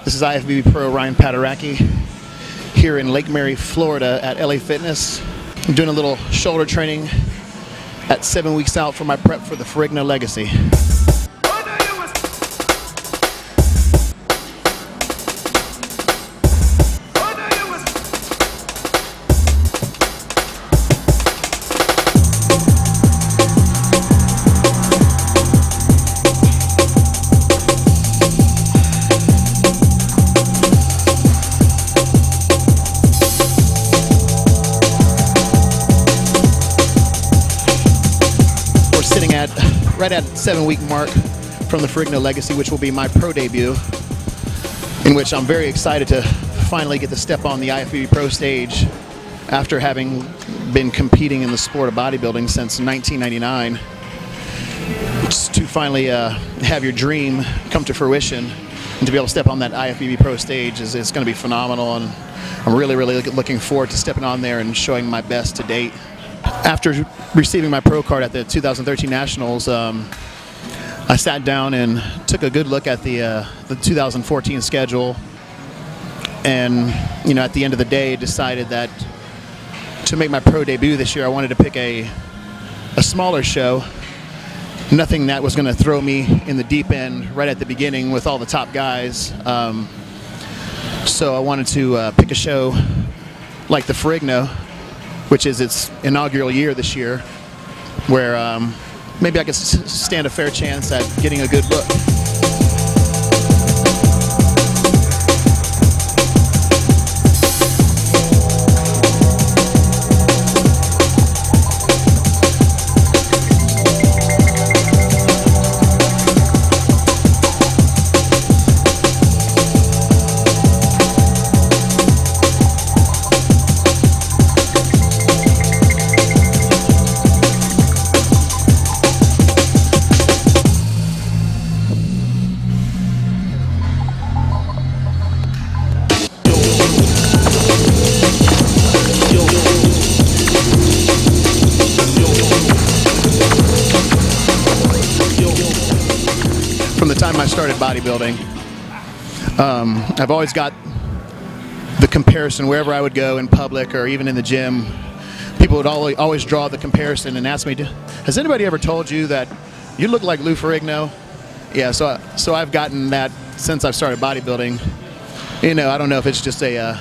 This is IFBB Pro Ryan Pateracki here in Lake Mary, Florida at LA Fitness. I'm doing a little shoulder training at 7 weeks out for my prep for the Ferrigno Legacy. Sitting at right at 7 week mark from the Ferrigno Legacy, which will be my pro debut, in which I'm very excited to finally get to step on the IFBB Pro stage after having been competing in the sport of bodybuilding since 1999. Just to finally have your dream come to fruition and to be able to step on that IFBB Pro stage is going to be phenomenal, and I'm really looking forward to stepping on there and showing my best to date. After receiving my pro card at the 2013 Nationals, I sat down and took a good look at the 2014 schedule, and at the end of the day decided that to make my pro debut this year I wanted to pick a smaller show, nothing that was going to throw me in the deep end right at the beginning with all the top guys. So I wanted to pick a show like the Ferrigno, which is its inaugural year this year, where maybe I could stand a fair chance at getting a good look. From the time I started bodybuilding, I've always got the comparison wherever I would go in public or even in the gym. People would always draw the comparison and ask me, has anybody ever told you that you look like Lou Ferrigno? Yeah, so I've gotten that since I've started bodybuilding. I don't know if it's just a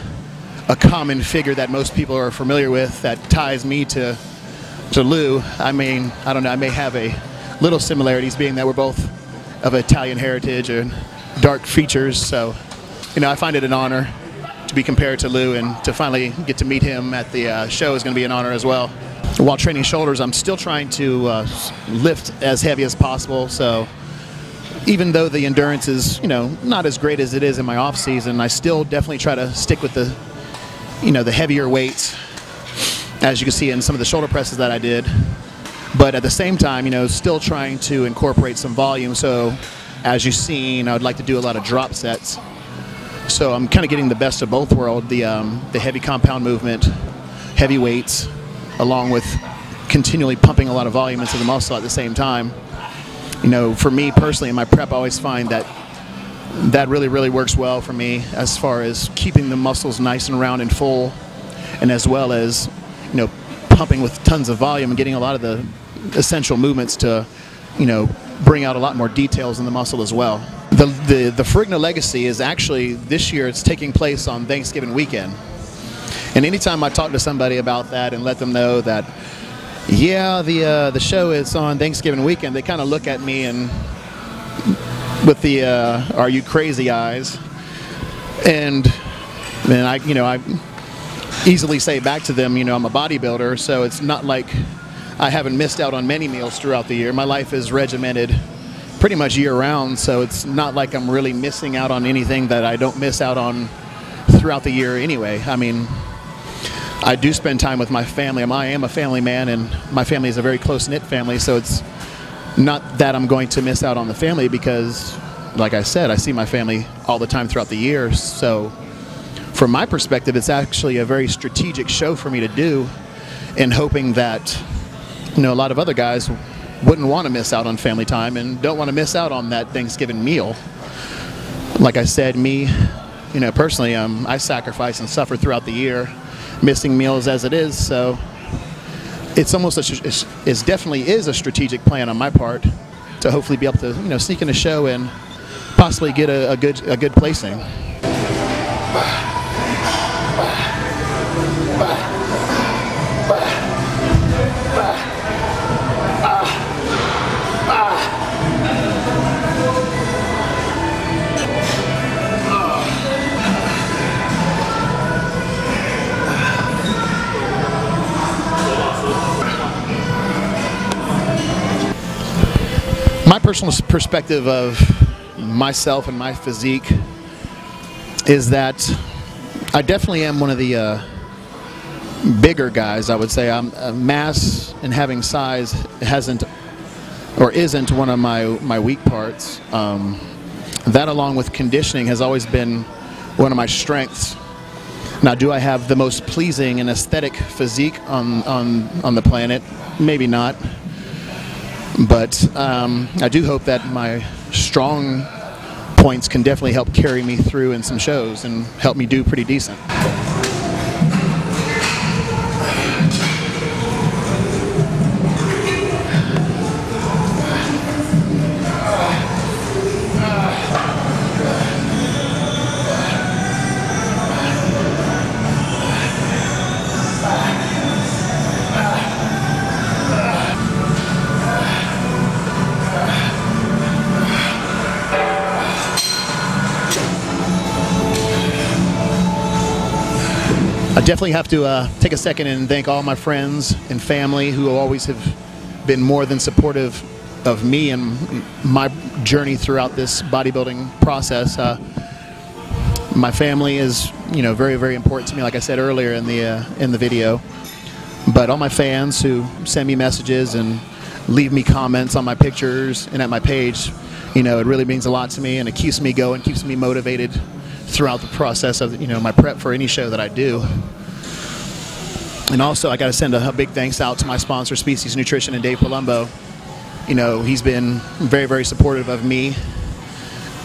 common figure that most people are familiar with that ties me to Lou. I mean, I don't know, I may have a little similarities being that we're both of Italian heritage and dark features, so I find it an honor to be compared to Lou, and to finally get to meet him at the show is going to be an honor as well. While training shoulders, I'm still trying to lift as heavy as possible, so even though the endurance is not as great as it is in my off season, I still definitely try to stick with the the heavier weights, as you can see in some of the shoulder presses that I did. But at the same time, still trying to incorporate some volume. So as you've seen, I would like to do a lot of drop sets. So I'm kind of getting the best of both worlds, the heavy compound movement, heavy weights, along with continually pumping a lot of volume into the muscle at the same time. For me personally in my prep, I always find that really works well for me as far as keeping the muscles nice and round and full, and as well as pumping with tons of volume and getting a lot of the essential movements to bring out a lot more details in the muscle as well. The Ferrigno Legacy is actually, this year it's taking place on Thanksgiving weekend, and anytime I talk to somebody about that and let them know that the show is on Thanksgiving weekend, they kind of look at me and with the are you crazy eyes, and then I easily say back to them, I'm a bodybuilder, so it's not like I haven't missed out on many meals throughout the year. My life is regimented pretty much year-round, so it's not like I'm really missing out on anything that I don't miss out on throughout the year anyway. I mean, I do spend time with my family. I am a family man, and my family is a very close-knit family, so it's not that I'm going to miss out on the family, because, like I said, I see my family all the time throughout the year. So from my perspective, it's actually a very strategic show for me to do, and hoping that a lot of other guys wouldn't want to miss out on family time and don't want to miss out on that Thanksgiving meal. like I said, me, personally, I sacrifice and suffer throughout the year, missing meals as it is. So it's almost it definitely is a strategic plan on my part to hopefully be able to sneak in a show and possibly get a good placing. My personal perspective of myself and my physique is that I definitely am one of the bigger guys. I would say mass and having size isn't one of my weak parts. That, along with conditioning, has always been one of my strengths. Now, do I have the most pleasing and aesthetic physique on the planet? Maybe not. But I do hope that my strong points can definitely help carry me through in some shows and help me do pretty decent. I definitely have to take a second and thank all my friends and family who always have been more than supportive of me and my journey throughout this bodybuilding process. My family is, very, very important to me, like I said earlier in the video. But all my fans who send me messages and leave me comments on my pictures and at my page, it really means a lot to me, and it keeps me going, keeps me motivated throughout the process of my prep for any show that I do. And also, I got to send a big thanks out to my sponsor, Species Nutrition, and Dave Palumbo. He's been very, very supportive of me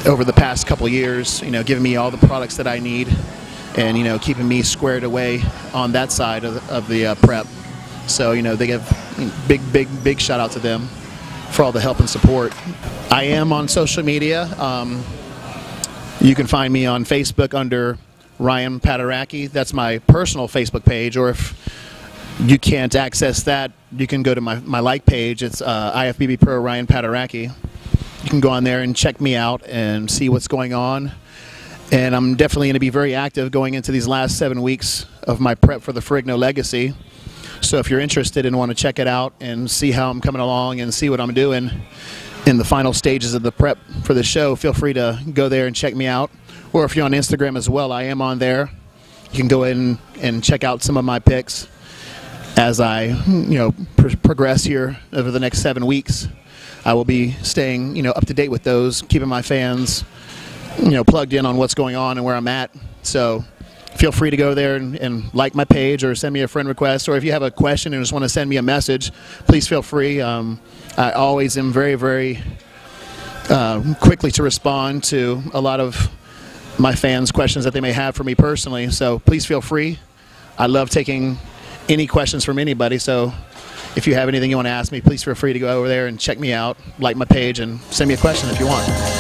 over the past couple years, giving me all the products that I need and, keeping me squared away on that side of the prep. So, they give big shout out to them for all the help and support. I am on social media. You can find me on Facebook under Ryan Pateracki. That's my personal Facebook page. Or if you can't access that, you can go to my like page. It's IFBB Pro Ryan Pateracki. You can go on there and check me out and see what's going on. And I'm definitely going to be very active going into these last 7 weeks of my prep for the Ferrigno Legacy. So if you're interested and want to check it out and see how I'm coming along and see what I'm doing in the final stages of the prep for the show, feel free to go there and check me out. Or if you're on Instagram as well, I am on there. You can go in and check out some of my pics as I progress here over the next 7 weeks. I will be staying up to date with those, keeping my fans plugged in on what's going on and where I'm at. So feel free to go there and like my page or send me a friend request. Or if you have a question and just want to send me a message, please feel free. I always am very, very quickly to respond to a lot of my fans' questions that they may have for me personally. So please feel free. I love taking any questions from anybody. So if you have anything you want to ask me, please feel free to go over there and check me out, like my page, and send me a question if you want.